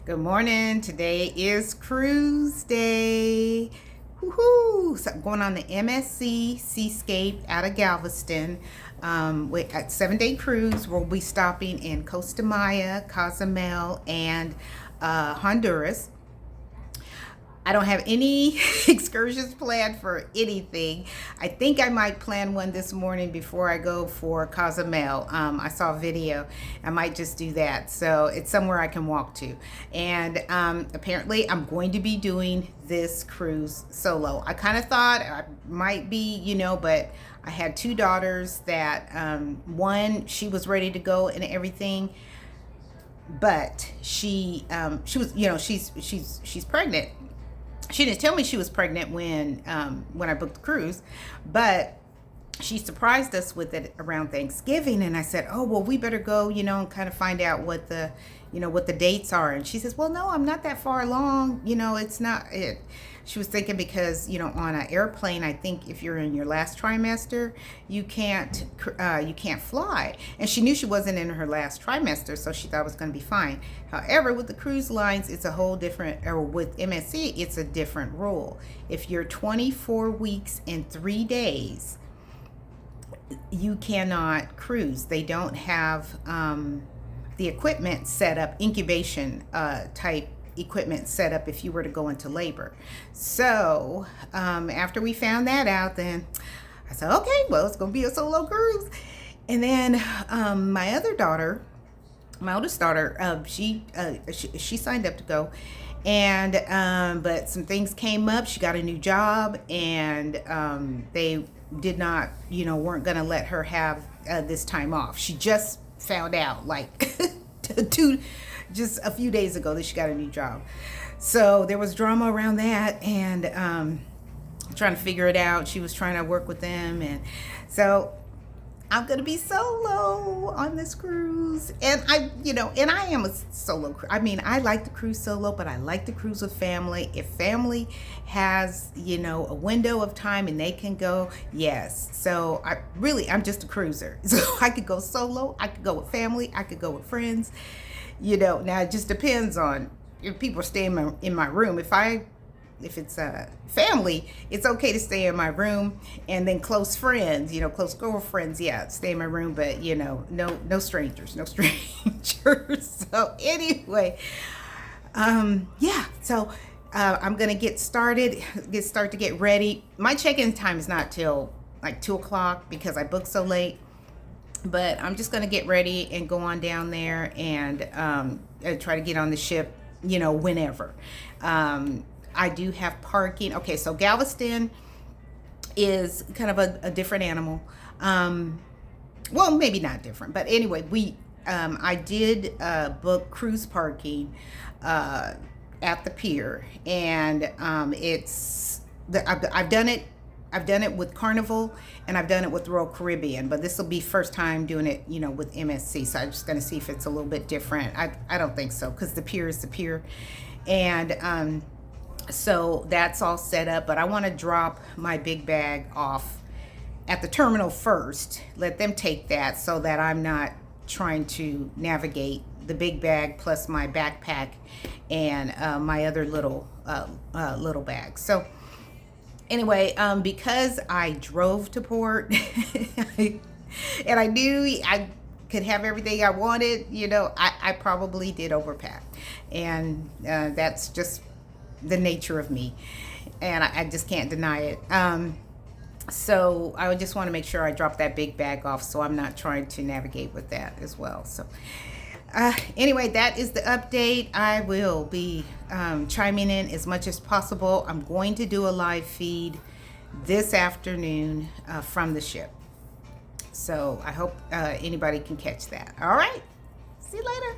Good morning. Today is cruise day. Woohoo! So I'm going on the MSC Seascape out of Galveston. With a 7-day cruise. We'll be stopping in Costa Maya, Cozumel, and Honduras. I don't have any excursions planned for anything. I think I might plan one this morning before I go for Cozumel. I saw a video. I might just do that. So it's somewhere I can walk to. And apparently I'm going to be doing this cruise solo. I kind of thought I might be, but I had two daughters that one, she was ready to go and everything. But she was, she's pregnant. She didn't tell me she was pregnant when I booked the cruise, but she surprised us with it around Thanksgiving. And I said, oh, well, we better go, and kind of find out what the dates are. And she says, well, no, I'm not that far along. It's not it. She was thinking because, on an airplane, I think if you're in your last trimester, you can't fly. And she knew she wasn't in her last trimester, so she thought it was going to be fine. However, with the cruise lines, it's a whole different, or with MSC, it's a different rule. If you're 24 weeks and 3 days, you cannot cruise. They don't have the equipment set up, incubation type equipment set up if you were to go into labor. So after we found that out, then I said, okay, well, it's gonna be a solo cruise. And then my other daughter, my oldest daughter, she signed up to go, and but some things came up. She got a new job, and they did not, weren't gonna let her have this time off. She just found out like just a few days ago that she got a new job. So there was drama around that, and trying to figure it out. She was trying to work with them, and so I'm gonna be solo on this cruise. And I am a solo. I mean, I like to cruise solo, but I like to cruise with family. If family has, a window of time and they can go, yes. So I'm just a cruiser. So I could go solo, I could go with family, I could go with friends. Now it just depends on if people are staying in my room. If it's a family, it's okay to stay in my room, and then close friends, close girlfriends, yeah, stay in my room, but no strangers, no strangers. So anyway, yeah, so I'm gonna get to get ready. My check-in time is not till like 2 o'clock because I booked so late. But I'm just going to get ready and go on down there and try to get on the ship, whenever. I do have parking. Okay, so Galveston is kind of a different animal. Well, maybe not different, but anyway, I did book cruise parking at the pier, and I've done it. I've done it with Carnival, and I've done it with Royal Caribbean, but this will be first time doing it, with MSC. So I'm just going to see if it's a little bit different. I don't think so, because the pier is the pier. And so that's all set up, but I want to drop my big bag off at the terminal first. Let them take that so that I'm not trying to navigate the big bag plus my backpack and my other little bag. So anyway, because I drove to port and I knew I could have everything I wanted, I probably did overpack. And that's just the nature of me. And I just can't deny it. So I just want to make sure I drop that big bag off so I'm not trying to navigate with that as well. So anyway, that is the update. I will be chiming in as much as possible. I'm going to do a live feed this afternoon from the ship. So I hope anybody can catch that. All right. See you later.